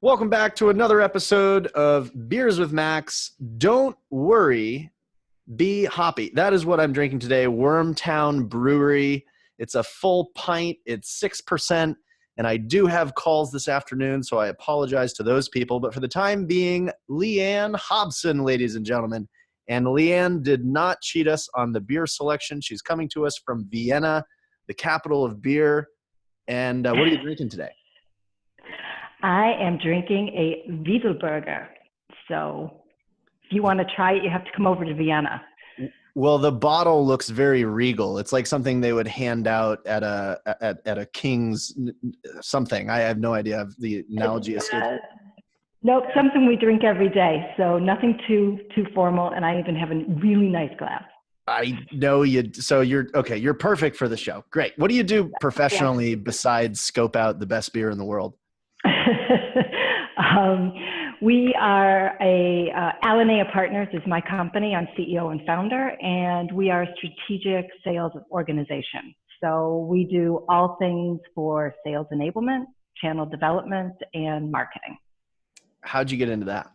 Welcome back to another episode of Beers with Max. Don't worry, be hoppy. That is what I'm drinking today, Wormtown Brewery. It's a full pint. It's 6%, and I do have calls this afternoon, so I apologize to those people. But for the time being, Leahanne Hobson, ladies and gentlemen. And Leahanne did not cheat us on the beer selection. She's coming to us from Vienna, the capital of beer. And what are you drinking today? I am drinking a Wieselburger. So if you want to try it, you have to come over to Vienna. Well, the bottle looks very regal. It's like something they would hand out at a king's something. I have no idea if the analogy escapes. Nope, something we drink every day. So nothing too formal, and I even have a really nice glass. I know you. So you're okay. You're perfect for the show. Great. What do you do professionally besides scope out the best beer in the world? We are Alinea Partners is my company. I'm CEO and founder, and we are a strategic sales organization. So we do all things for sales enablement, channel development, and marketing. How'd you get into that?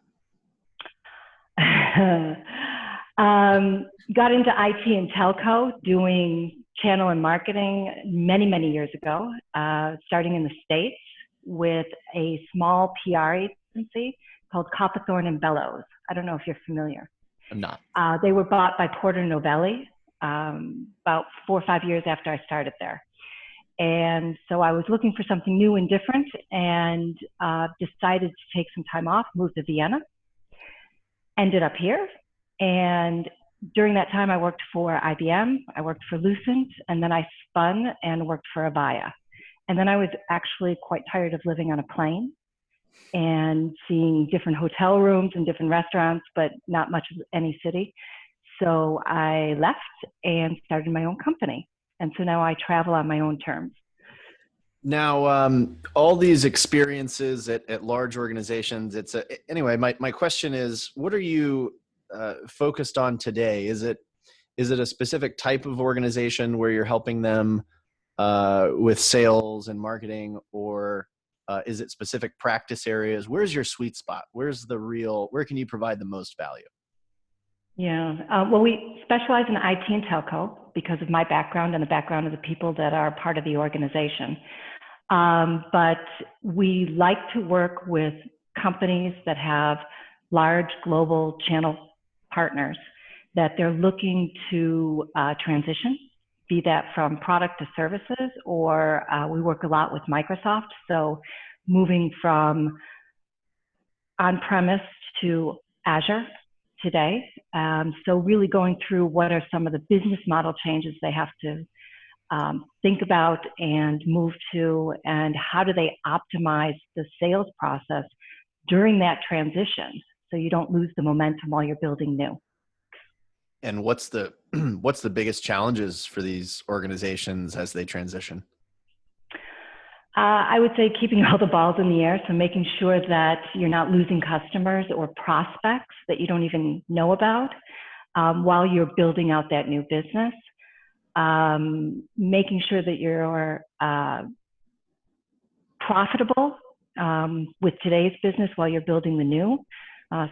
Got into IT and Telco doing channel and marketing many years ago, starting in the States with a small PR agency called Copperthorne and Bellows. I don't know if you're familiar. I'm not. They were bought by Porter Novelli about 4 or 5 years after I started there. And so I was looking for something new and different, and decided to take some time off, moved to Vienna, ended up here. And during that time, I worked for IBM, I worked for Lucent, and then I spun and worked for Avaya. And then I was actually quite tired of living on a plane and seeing different hotel rooms and different restaurants, but not much of any city. So I left and started my own company. And so now I travel on my own terms. Now, all these experiences at large organizations, anyway, my question is, what are you focused on today? Is it a specific type of organization where you're helping them with sales and marketing, or is it specific practice areas? Where's your sweet spot? Where can you provide the most value? Yeah, well, we specialize in IT and Telco because of my background and the background of the people that are part of the organization. But we like to work with companies that have large global channel partners that they're looking to transition, be that from product to services, or we work a lot with Microsoft. So moving from on-premise to Azure today. So really going through what are some of the business model changes they have to think about and move to, and how do they optimize the sales process during that transition so you don't lose the momentum while you're building new. And what's the biggest challenges for these organizations as they transition? I would say keeping all the balls in the air, so making sure that you're not losing customers or prospects that you don't even know about while you're building out that new business. Making sure that you're profitable with today's business while you're building the new.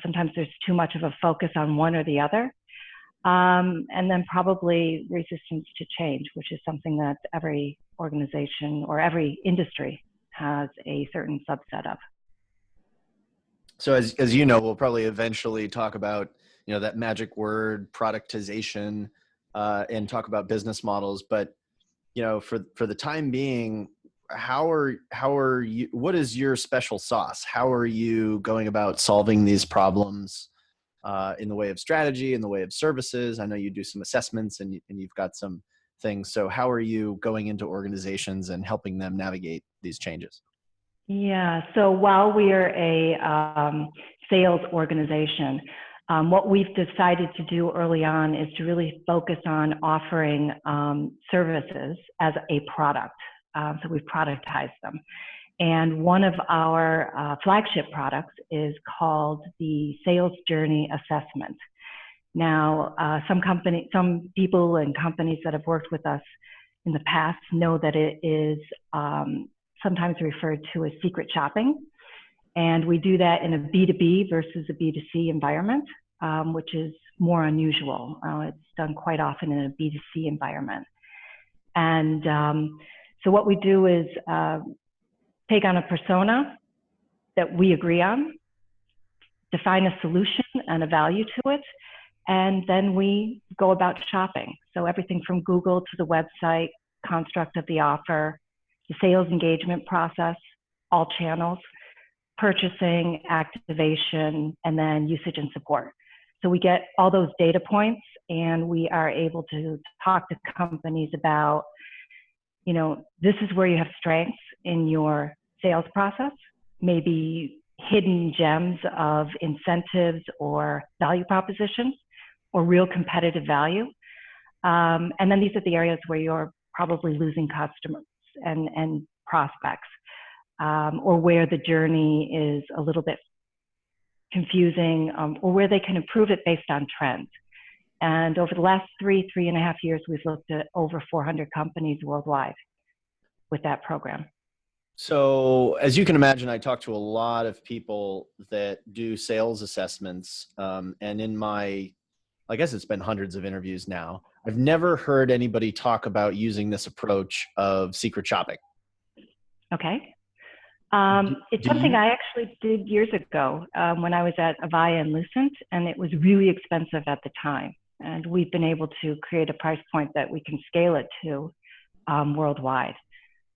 Sometimes there's too much of a focus on one or the other. And then probably resistance to change, which is something that every organization or every industry has a certain subset of. So as you know, we'll probably eventually talk about, that magic word, productization, and talk about business models. But, for the time being, how are you, what is your special sauce? How are you going about solving these problems in the way of strategy, in the way of services? I know you do some assessments and you've got some things. So how are you going into organizations and helping them navigate these changes? Yeah, so while we are a sales organization, what we've decided to do early on is to really focus on offering services as a product. So we've productized them. And one of our flagship products is called the Sales Journey Assessment. Now, some people and companies that have worked with us in the past know that it is sometimes referred to as secret shopping. And we do that in a B2B versus a B2C environment, which is more unusual. It's done quite often in a B2C environment. And so what we do is take on a persona that we agree on, define a solution and a value to it, and then we go about shopping. So everything from Google to the website, construct of the offer, the sales engagement process, all channels, purchasing, activation, and then usage and support. So we get all those data points and we are able to talk to companies about, you know, this is where you have strengths in your sales process, maybe hidden gems of incentives or value propositions or real competitive value. And then these are the areas where you're probably losing customers and prospects, or where the journey is a little bit confusing, or where they can improve it based on trends. And over the last 3.5 years, we've looked at over 400 companies worldwide with that program. So as you can imagine, I talk to a lot of people that do sales assessments. And in my, I guess it's been hundreds of interviews now, I've never heard anybody talk about using this approach of secret shopping. Okay. It's something I actually did years ago when I was at Avaya and Lucent, and it was really expensive at the time. And we've been able to create a price point that we can scale it to worldwide.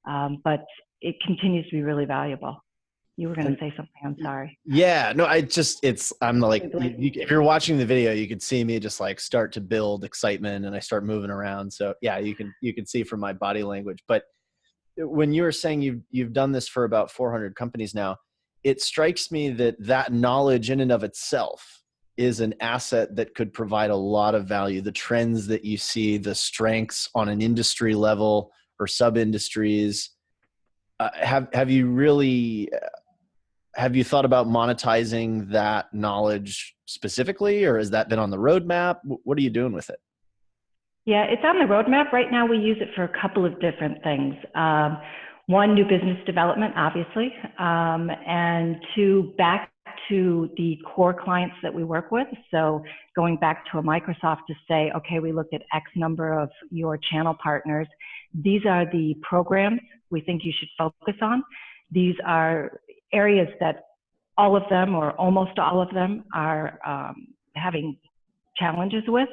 But it continues to be really valuable. You were going to say something. I'm sorry. Yeah, no, I'm like, if you're watching the video, you could see me just like start to build excitement and I start moving around. So yeah, you can see from my body language. But when you were saying you've done this for about 400 companies now, it strikes me that knowledge in and of itself is an asset that could provide a lot of value. The trends that you see, the strengths on an industry level or sub-industries. Have you thought about monetizing that knowledge specifically, or has that been on the roadmap? What are you doing with it? Yeah, it's on the roadmap. Right now, we use it for a couple of different things. One, new business development, obviously, and two, back to the core clients that we work with. So going back to a Microsoft to say, okay, we looked at X number of your channel partners. These are the programs we think you should focus on. These are areas that all of them or almost all of them are having challenges with.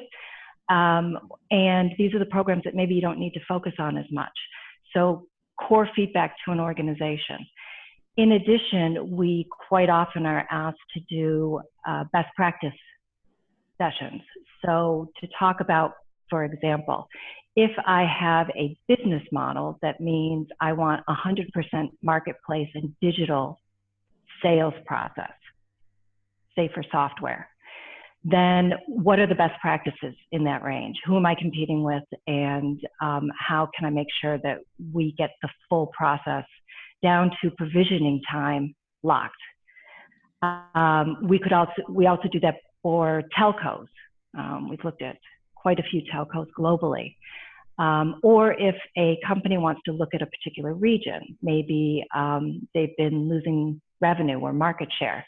And these are the programs that maybe you don't need to focus on as much. So core feedback to an organization. In addition, we quite often are asked to do best practice sessions. So to talk about, for example, if I have a business model that means I want 100% marketplace and digital sales process, say for software, then what are the best practices in that range? Who am I competing with? And how can I make sure that we get the full process down to provisioning time locked? We also do that for telcos. We've looked at quite a few telcos globally. Or if a company wants to look at a particular region, maybe they've been losing revenue or market share,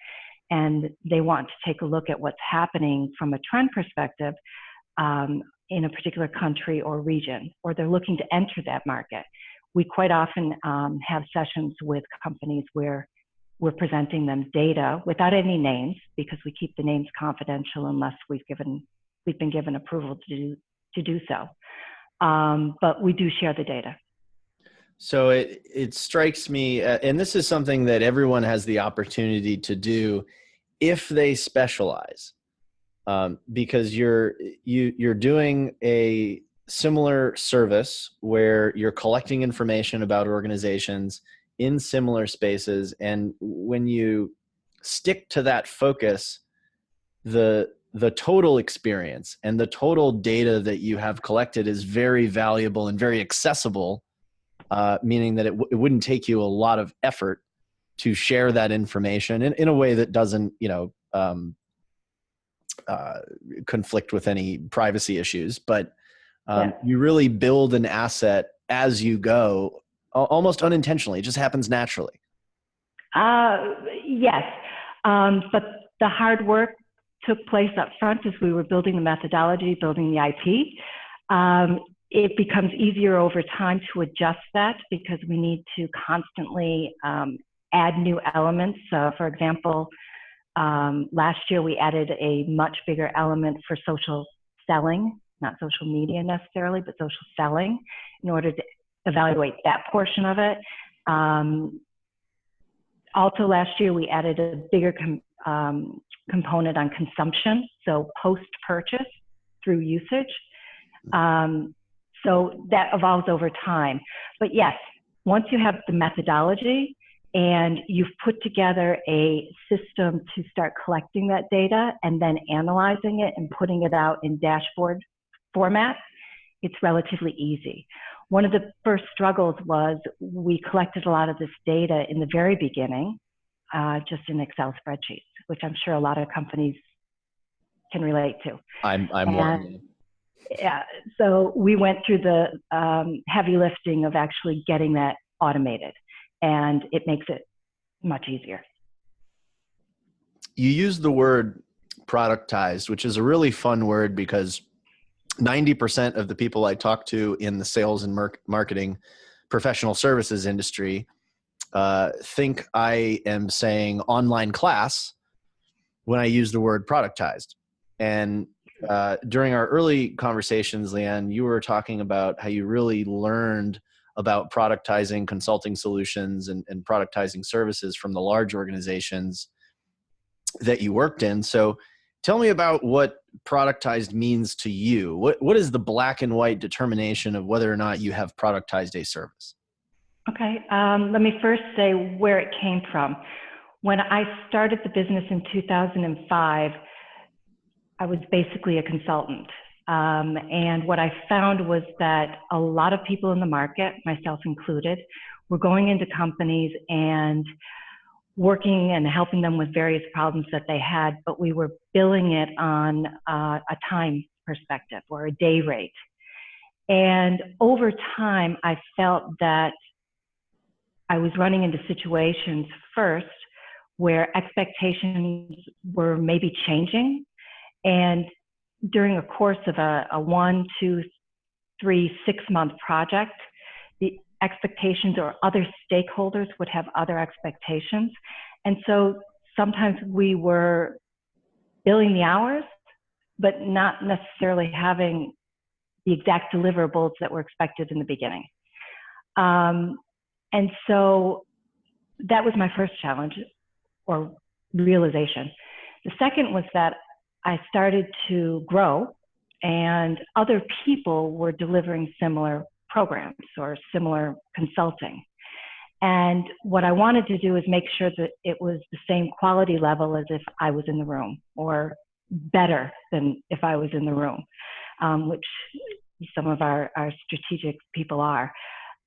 and they want to take a look at what's happening from a trend perspective in a particular country or region, or they're looking to enter that market. We quite often have sessions with companies where we're presenting them data without any names, because we keep the names confidential unless we've been given approval to do so. But we do share the data. So it strikes me, and this is something that everyone has the opportunity to do if they specialize, because you're doing a similar service where you're collecting information about organizations in similar spaces, and when you stick to that focus, the total experience and the total data that you have collected is very valuable and very accessible. Meaning that it wouldn't take you a lot of effort to share that information in a way that doesn't, conflict with any privacy issues. But you really build an asset as you go, almost unintentionally. It just happens naturally. Yes, but the hard work took place up front as we were building the methodology, building the IP. It becomes easier over time to adjust that because we need to constantly add new elements. For example, last year we added a much bigger element for social selling, not social media necessarily, but social selling, in order to evaluate that portion of it. Also last year we added a bigger component on consumption, so post-purchase through usage. So that evolves over time. But yes, once you have the methodology and you've put together a system to start collecting that data and then analyzing it and putting it out in dashboard format, it's relatively easy. One of the first struggles was we collected a lot of this data in the very beginning, just in Excel spreadsheets, which I'm sure a lot of companies can relate to. I'm one. Yeah, so we went through the heavy lifting of actually getting that automated, and it makes it much easier. You use the word productized, which is a really fun word because 90% of the people I talk to in the sales and marketing professional services industry think I am saying online class when I use the word productized. And during our early conversations, Leahanne, you were talking about how you really learned about productizing consulting solutions and productizing services from the large organizations that you worked in. So tell me about what productized means to you. What is the black and white determination of whether or not you have productized a service? Okay, let me first say where it came from. When I started the business in 2005, I was basically a consultant. And what I found was that a lot of people in the market, myself included, were going into companies and working and helping them with various problems that they had, but we were billing it on a time perspective or a day rate. And over time, I felt that I was running into situations first where expectations were maybe changing. And during a course of a 1, 2, 3, 6-month project, the expectations or other stakeholders would have other expectations. And so sometimes we were billing the hours, but not necessarily having the exact deliverables that were expected in the beginning. And so that was my first challenge or realization. The second was that I started to grow and other people were delivering similar programs or similar consulting. And what I wanted to do is make sure that it was the same quality level as if I was in the room, or better than if I was in the room, which some of our strategic people are.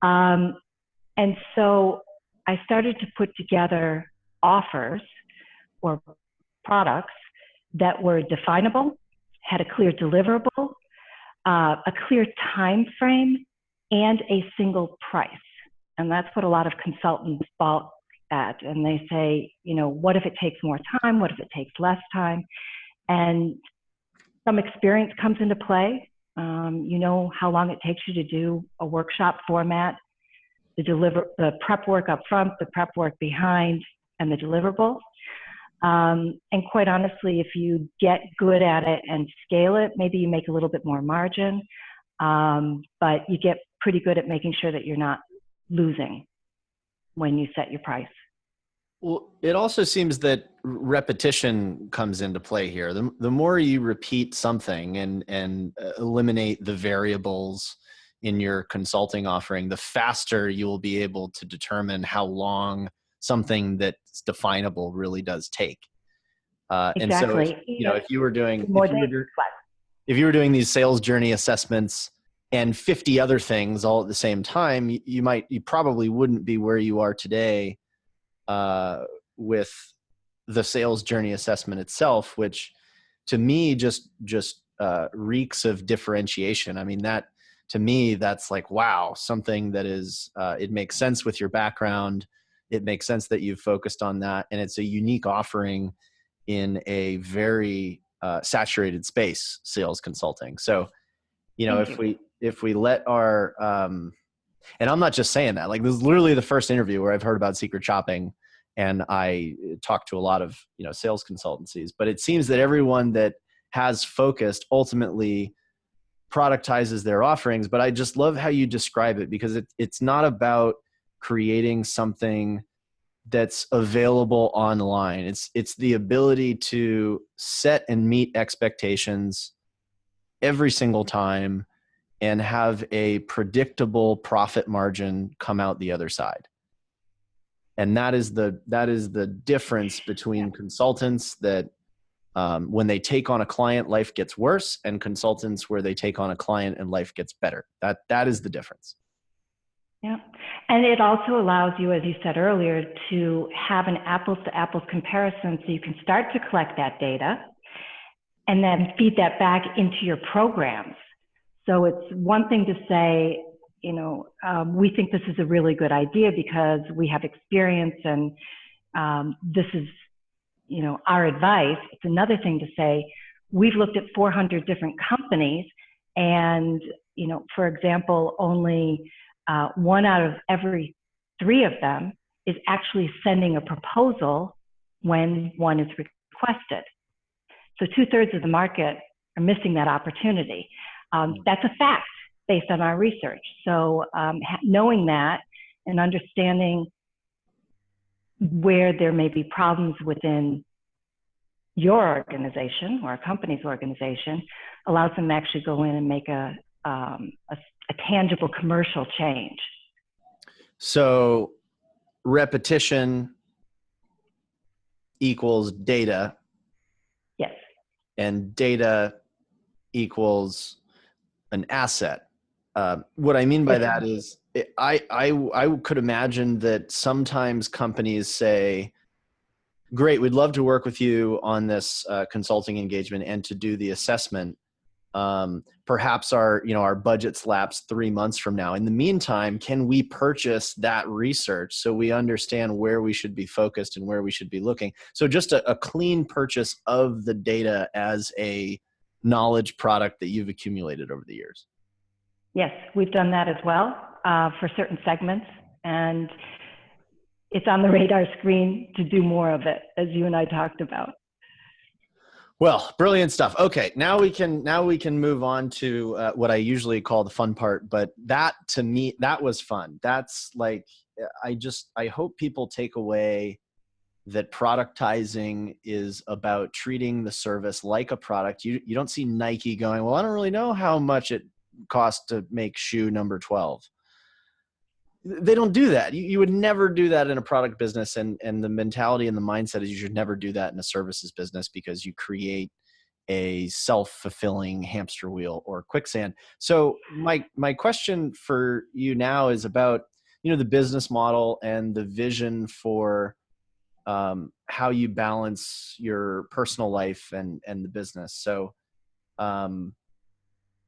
And so I started to put together offers or products that were definable, had a clear deliverable, a clear time frame, and a single price. And that's what a lot of consultants balk at. And they say, you know, what if it takes more time? What if it takes less time? And some experience comes into play. You know how long it takes you to do a workshop format, the prep work up front, the prep work behind, and the deliverable. And quite honestly, if you get good at it and scale it, maybe you make a little bit more margin, but you get pretty good at making sure that you're not losing when you set your price. Well, it also seems that repetition comes into play here. The more you repeat something and eliminate the variables in your consulting offering, the faster you will be able to determine how long something that's definable really does take. Exactly. And so, if you were doing these sales journey assessments and 50 other things all at the same time, you probably wouldn't be where you are today with the sales journey assessment itself, which to me just reeks of differentiation. I mean, that to me, that's like, wow, something that is, it makes sense with your background. it makes sense that you've focused on that, and it's a unique offering in a very saturated space, sales consulting. So, if we let our and I'm not just saying that, like, this is literally the first interview where I've heard about secret shopping, and I talk to a lot of, sales consultancies, but it seems that everyone that has focused ultimately productizes their offerings. But I just love how you describe it, because it's not about creating something that's available online. It's the ability to set and meet expectations every single time and have a predictable profit margin come out the other side. And that is the difference between consultants that when they take on a client, life gets worse, and consultants where they take on a client and life gets better. That is the difference. Yeah. And it also allows you, as you said earlier, to have an apples to apples comparison, so you can start to collect that data and then feed that back into your programs. So it's one thing to say, we think this is a really good idea because we have experience, and this is, our advice. It's another thing to say, we've looked at 400 different companies, and, for example, only one out of every 3 of them is actually sending a proposal when one is requested. So 2/3 of the market are missing that opportunity. That's a fact based on our research. So knowing that and understanding where there may be problems within your organization or a company's organization allows them to actually go in and make a tangible commercial change. So repetition equals data. Yes. And data equals an asset. What I mean by that is I could imagine that sometimes companies say, great, we'd love to work with you on this consulting engagement and to do the assessment. Perhaps our budget's lapse 3 months from now. In the meantime, can we purchase that research so we understand where we should be focused and where we should be looking? So just a clean purchase of the data as a knowledge product that you've accumulated over the years. Yes, we've done that as well for certain segments, and it's on the radar screen to do more of it, as you and I talked about. Well, brilliant stuff. Okay, now we can move on to what I usually call the fun part, but that, to me, that was fun. That's like, I hope people take away that productizing is about treating the service like a product. You don't see Nike going, well, I don't really know how much it costs to make shoe number 12. They don't do that. You would never do that in a product business. And the mentality and the mindset is you should never do that in a services business, because you create a self-fulfilling hamster wheel or quicksand. So my question for you now is about, the business model and the vision for how you balance your personal life and the business. So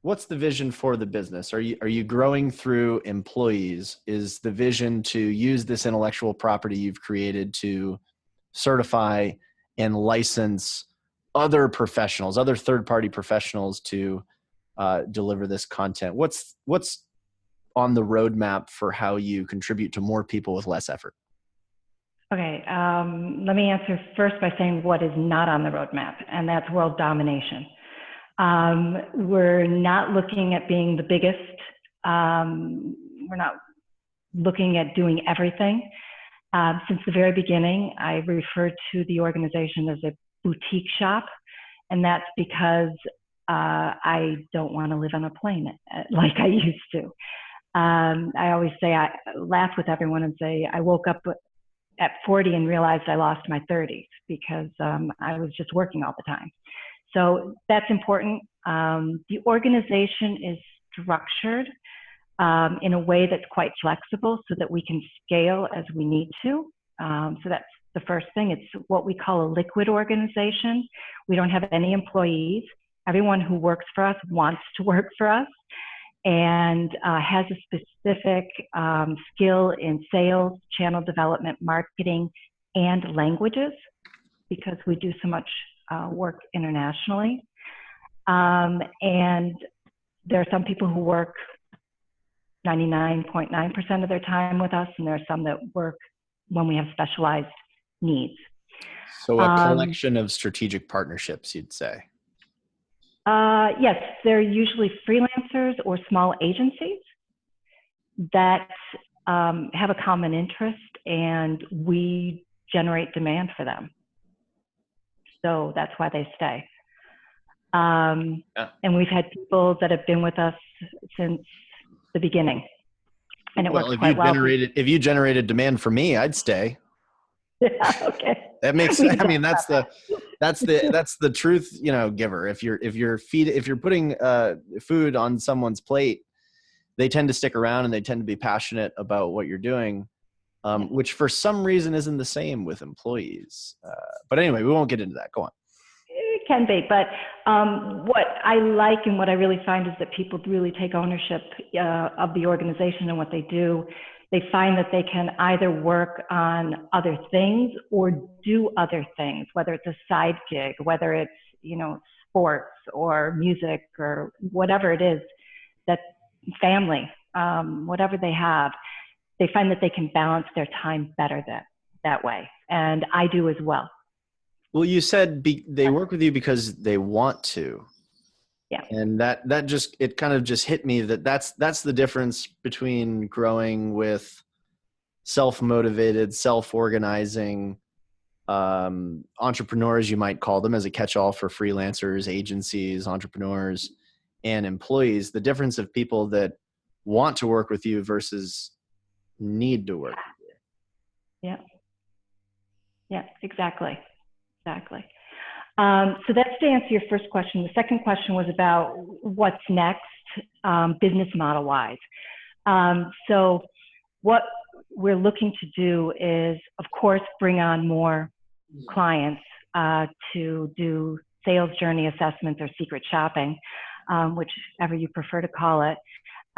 what's the vision for the business? Are you growing through employees? Is the vision to use this intellectual property you've created to certify and license other professionals, other third-party professionals to deliver this content? What's on the roadmap for how you contribute to more people with less effort? Okay, let me answer first by saying what is not on the roadmap, and that's world domination. We're not looking at being the biggest. We're not looking at doing everything. Since the very beginning, I referred to the organization as a boutique shop, and that's because I don't want to live on a plane like I used to. I always say, I laugh with everyone and say, I woke up at 40 and realized I lost my 30s because I was just working all the time. So that's important. The organization is structured in a way that's quite flexible so that we can scale as we need to. So that's the first thing. It's what we call a liquid organization. We don't have any employees. Everyone who works for us wants to work for us. and has a specific skill in sales, channel development, marketing, and languages, because we do so much work internationally. And there are some people who work 99.9% of their time with us, and there are some that work when we have specialized needs. So a collection of strategic partnerships, you'd say? Yes, they're usually freelancers or small agencies that have a common interest, and we generate demand for them. So that's why they stay. And we've had people that have been with us since the beginning, and it works quite well. If you generated demand for me, I'd stay. Yeah, okay. That makes sense. I mean, that's the truth, you know, giver. If you're putting food on someone's plate, they tend to stick around and they tend to be passionate about what you're doing, which for some reason isn't the same with employees. But anyway, we won't get into that. Go on. It can be, but what I like and what I really find is that people really take ownership of the organization and what they do. They find that they can either work on other things or do other things, whether it's a side gig, whether it's, you know, sports or music or whatever it is, that family, whatever they have, they find that they can balance their time better that way. And I do as well. Well, you said they work with you because they want to. Yeah. And that it kind of just hit me that's the difference between growing with self-motivated, self-organizing entrepreneurs, you might call them, as a catch-all for freelancers, agencies, entrepreneurs, and employees. The difference of people that want to work with you versus need to work with you. Yeah. Yeah, exactly. Exactly. So that's to answer your first question. The second question was about what's next, business model wise. So what we're looking to do is, of course, bring on more clients to do sales journey assessments or secret shopping, whichever you prefer to call it,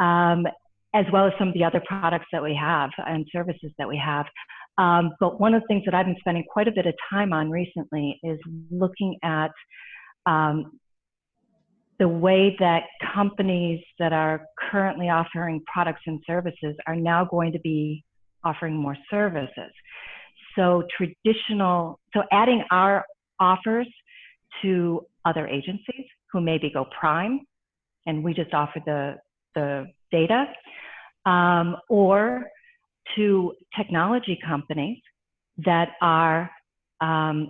as well as some of the other products that we have and services that we have. But one of the things that I've been spending quite a bit of time on recently is looking at the way that companies that are currently offering products and services are now going to be offering more services. So adding our offers to other agencies who maybe go prime, and we just offer the data, or to technology companies that are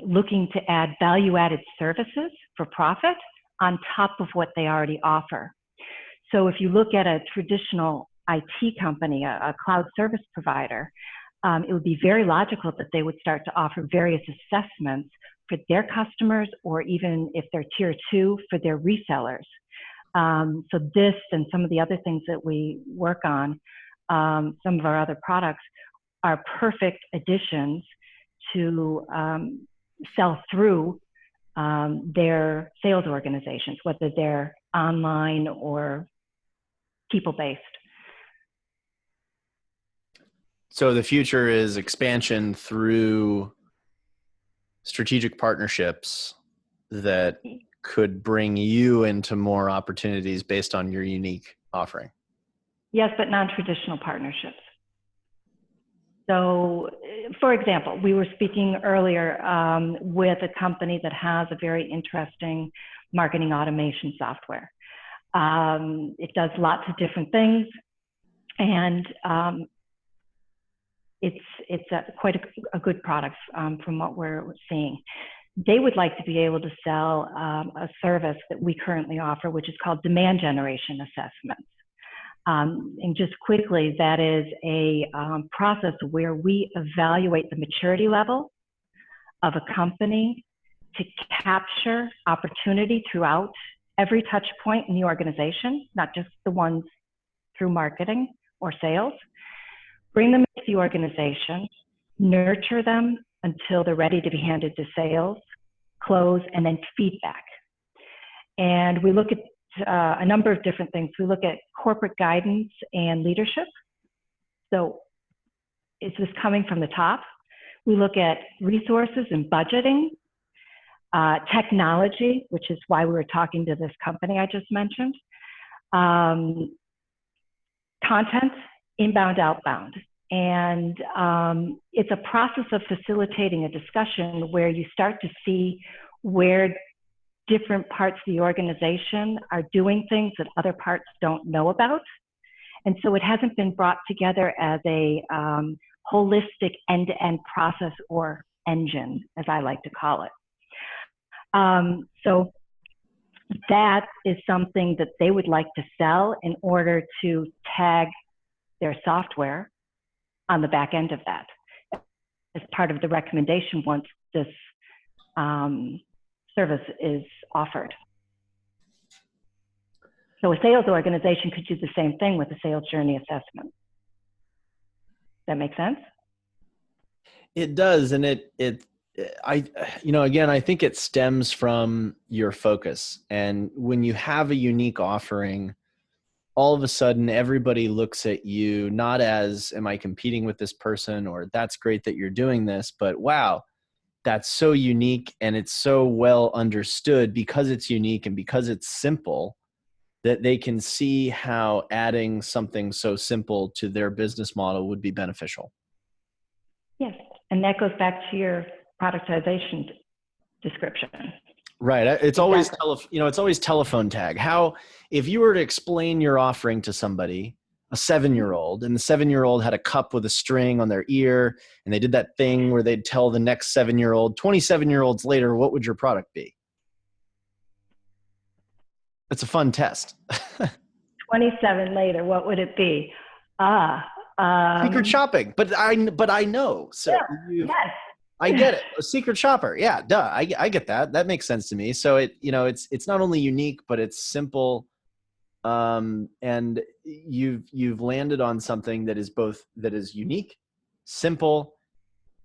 looking to add value-added services for profit on top of what they already offer. So if you look at a traditional IT company, a cloud service provider, it would be very logical that they would start to offer various assessments for their customers, or even if they're tier 2, for their resellers. So this and some of the other things that we work on, some of our other products, are perfect additions to sell through their sales organizations, whether they're online or people-based. So the future is expansion through strategic partnerships that could bring you into more opportunities based on your unique offering. Yes, but non-traditional partnerships. So, for example, we were speaking earlier with a company that has a very interesting marketing automation software. It does lots of different things, and it's quite a good product from what we're seeing. They would like to be able to sell a service that we currently offer, which is called demand generation assessments. And just quickly, that is a process where we evaluate the maturity level of a company to capture opportunity throughout every touch point in the organization, not just the ones through marketing or sales. Bring them into the organization, nurture them until they're ready to be handed to sales, close, and then feedback. And we look at a number of different things. We look at corporate guidance and leadership. So is this coming from the top? We look at resources and budgeting, technology, which is why we were talking to this company I just mentioned, content, inbound, outbound. And it's a process of facilitating a discussion where you start to see where different parts of the organization are doing things that other parts don't know about. And so it hasn't been brought together as a holistic end-to-end process or engine, as I like to call it. So that is something that they would like to sell in order to tag their software on the back end of that as part of the recommendation once this service is offered. So a sales organization could do the same thing with a sales journey assessment. That make sense? It does. And again, I think it stems from your focus. And when you have a unique offering, all of a sudden everybody looks at you not as, am I competing with this person, or that's great that you're doing this, but wow, that's so unique and it's so well understood because it's unique and because it's simple, that they can see how adding something so simple to their business model would be beneficial. Yes, and that goes back to your productization description. Right. It's always, it's always telephone tag. How, if you were to explain your offering to somebody, a 7-year-old, and the 7-year-old had a cup with a string on their ear, and they did that thing where they'd tell the next 7-year-old, 27-year-olds later, what would your product be? It's a fun test. 27 later, what would it be? Secret shopping, but I know. So yes. I get it. A secret shopper. Yeah, duh. I get that. That makes sense to me. So it's not only unique, but it's simple. And you've landed on something that is unique, simple,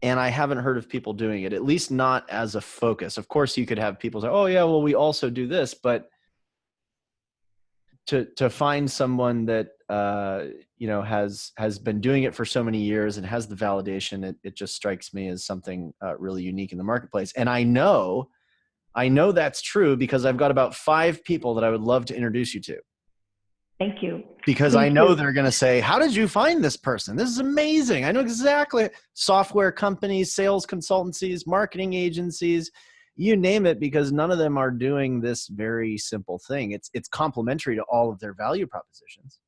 and I haven't heard of people doing it, at least not as a focus. Of course, you could have people say, oh yeah, well, we also do this, but to find someone that has been doing it for so many years and has the validation, it just strikes me as something really unique in the marketplace. And I know that's true because I've got about 5 people that I would love to introduce you to. Thank you. Because I know they're going to say, how did you find this person? This is amazing. I know exactly. Software companies, sales consultancies, marketing agencies, you name it, because none of them are doing this very simple thing. It's complementary to all of their value propositions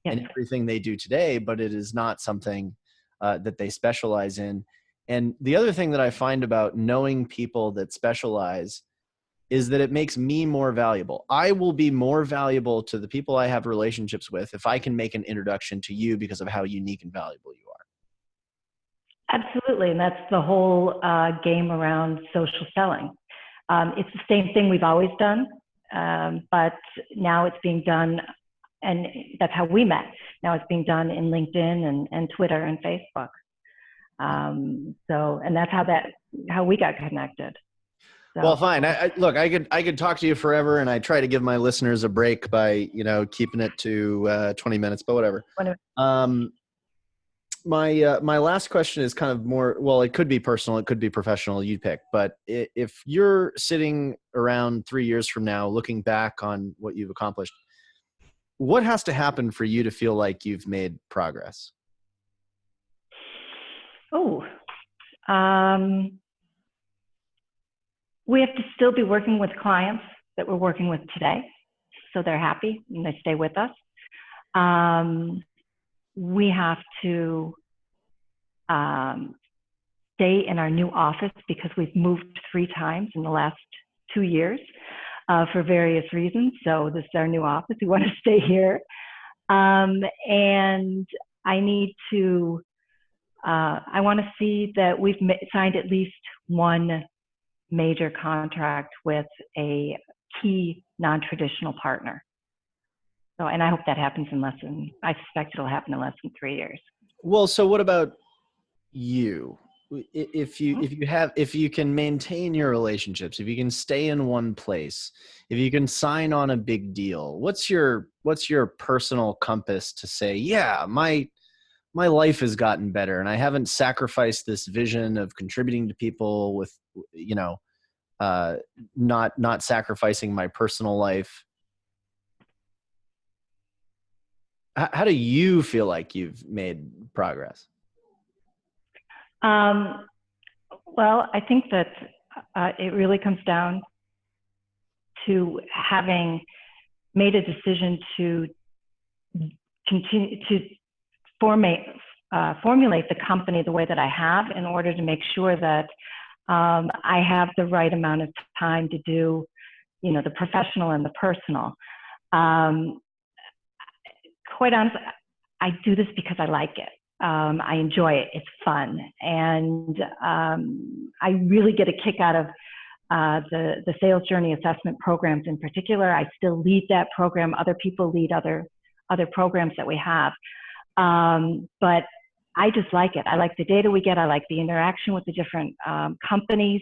and everything they do today, but it is not something that they specialize in. And the other thing that I find about knowing people that specialize is that it makes me more valuable. I will be more valuable to the people I have relationships with if I can make an introduction to you because of how unique and valuable you are. Absolutely, and that's the whole game around social selling. It's the same thing we've always done, but now it's being done, and that's how we met. Now it's being done in LinkedIn and Twitter and Facebook. And that's how we got connected. So. Well, fine. Look, I could talk to you forever, and I try to give my listeners a break by keeping it to 20 minutes, but whatever. My last question is kind of more, well, it could be personal, it could be professional, you pick. But if you're sitting around 3 years from now, looking back on what you've accomplished, what has to happen for you to feel like you've made progress? We have to still be working with clients that we're working with today, so they're happy and they stay with us. We have to stay in our new office because we've moved 3 times in the last 2 years for various reasons. So this is our new office. We want to stay here. And I need to, I want to see that we've signed at least one major contract with a key non-traditional partner. So, and I hope that happens I suspect it'll happen in less than 3 years. Well, so what about you? if you can maintain your relationships, if you can stay in one place, if you can sign on a big deal, what's your personal compass to say, yeah, my life has gotten better and I haven't sacrificed this vision of contributing to people with, you know, not sacrificing my personal life. How do you feel like you've made progress? Well, I think that it really comes down to having made a decision to continue to formulate the company the way that I have in order to make sure that I have the right amount of time to do, you know, the professional and the personal. Quite honestly, I do this because I like it. I enjoy it. It's fun. And I really get a kick out of the sales journey assessment programs in particular. I still lead that program. Other people lead other programs that we have. But I just like it. I like the data we get. I like the interaction with the different companies.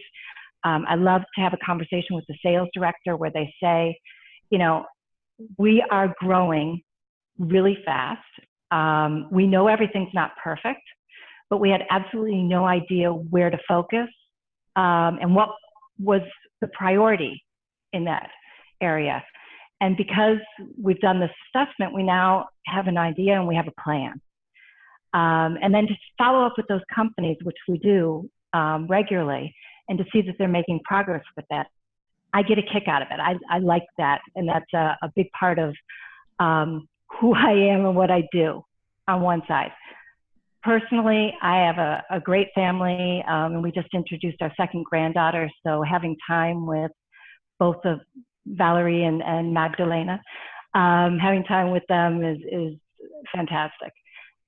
I love to have a conversation with the sales director where they say, you know, we are growing really fast. We know everything's not perfect, but we had absolutely no idea where to focus and what was the priority in that area. And because we've done this assessment, we now have an idea and we have a plan. And then to follow up with those companies, which we do regularly, and to see that they're making progress with that, I get a kick out of it. I like that. And that's a big part of who I am and what I do on one side. Personally, I have a great family, and we just introduced our second granddaughter. So having time with both of Valerie and Magdalena, having time with them is fantastic.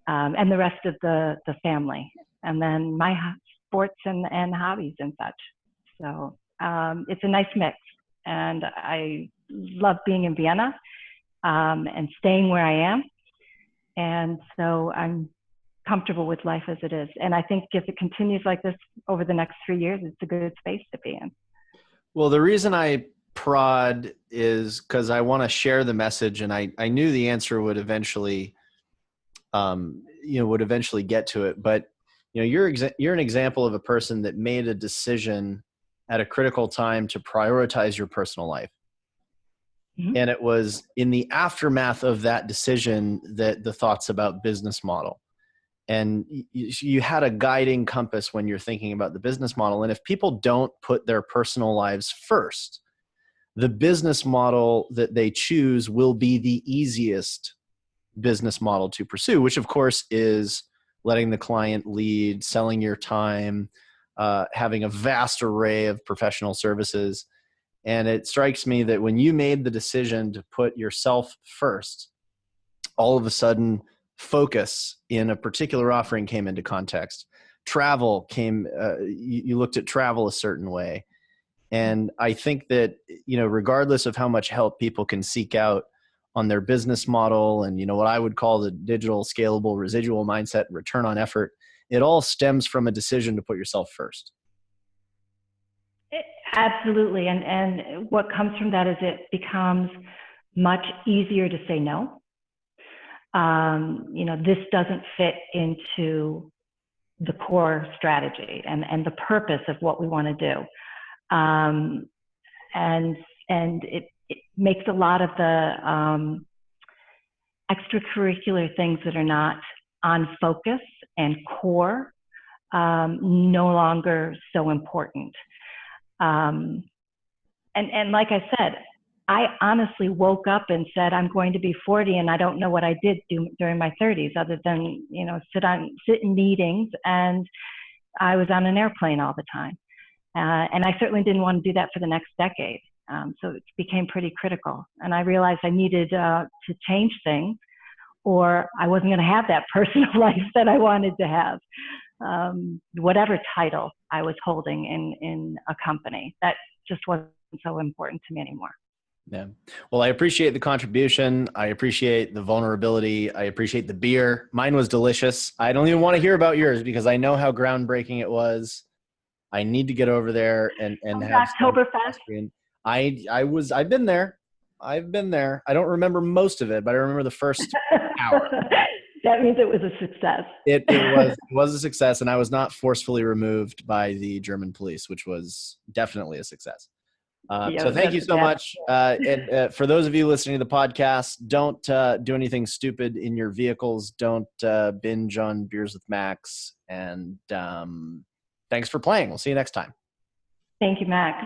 And the rest of the family. And then my sports and hobbies and such. So it's a nice mix. And I love being in Vienna and staying where I am. And so I'm comfortable with life as it is. And I think if it continues like this over the next 3 years, it's a good space to be in. Well, the reason I prod is because I want to share the message, and I knew the answer would eventually, would eventually get to it. But you're an example of a person that made a decision at a critical time to prioritize your personal life. Mm-hmm. And it was in the aftermath of that decision that the thoughts about business model. And you had a guiding compass when you're thinking about the business model. And if people don't put their personal lives first, the business model that they choose will be the easiest business model to pursue, which of course is letting the client lead, selling your time, having a vast array of professional services. And it strikes me that when you made the decision to put yourself first, all of a sudden focus in a particular offering came into context. Travel came, you looked at travel a certain way. And I think that, regardless of how much help people can seek out on their business model and, what I would call the digital scalable residual mindset, return on effort, it all stems from a decision to put yourself first. Absolutely. And what comes from that is it becomes much easier to say no. This doesn't fit into the core strategy and the purpose of what we want to do. And it makes a lot of the extracurricular things that are not on focus and core no longer so important. And like I said, I honestly woke up and said, I'm going to be 40 and I don't know what I did during my 30s other than, sit in meetings, and I was on an airplane all the time. And I certainly didn't want to do that for the next decade. So it became pretty critical. And I realized I needed to change things, or I wasn't going to have that personal life that I wanted to have. Whatever title I was holding in a company, that just wasn't so important to me anymore. Yeah. Well, I appreciate the contribution. I appreciate the vulnerability. I appreciate the beer. Mine was delicious. I don't even want to hear about yours because I know how groundbreaking it was. I need to get over there and Oh, have the some Oktoberfest. Austrian. I've been there. I've been there. I don't remember most of it, but I remember the first hour. That means it was a success. It was a success, and I was not forcefully removed by the German police, which was definitely a success. Yeah, So thank you so that's much. And for those of you listening to the podcast, don't do anything stupid in your vehicles. Don't binge on Beers with Max. And thanks for playing. We'll see you next time. Thank you, Max.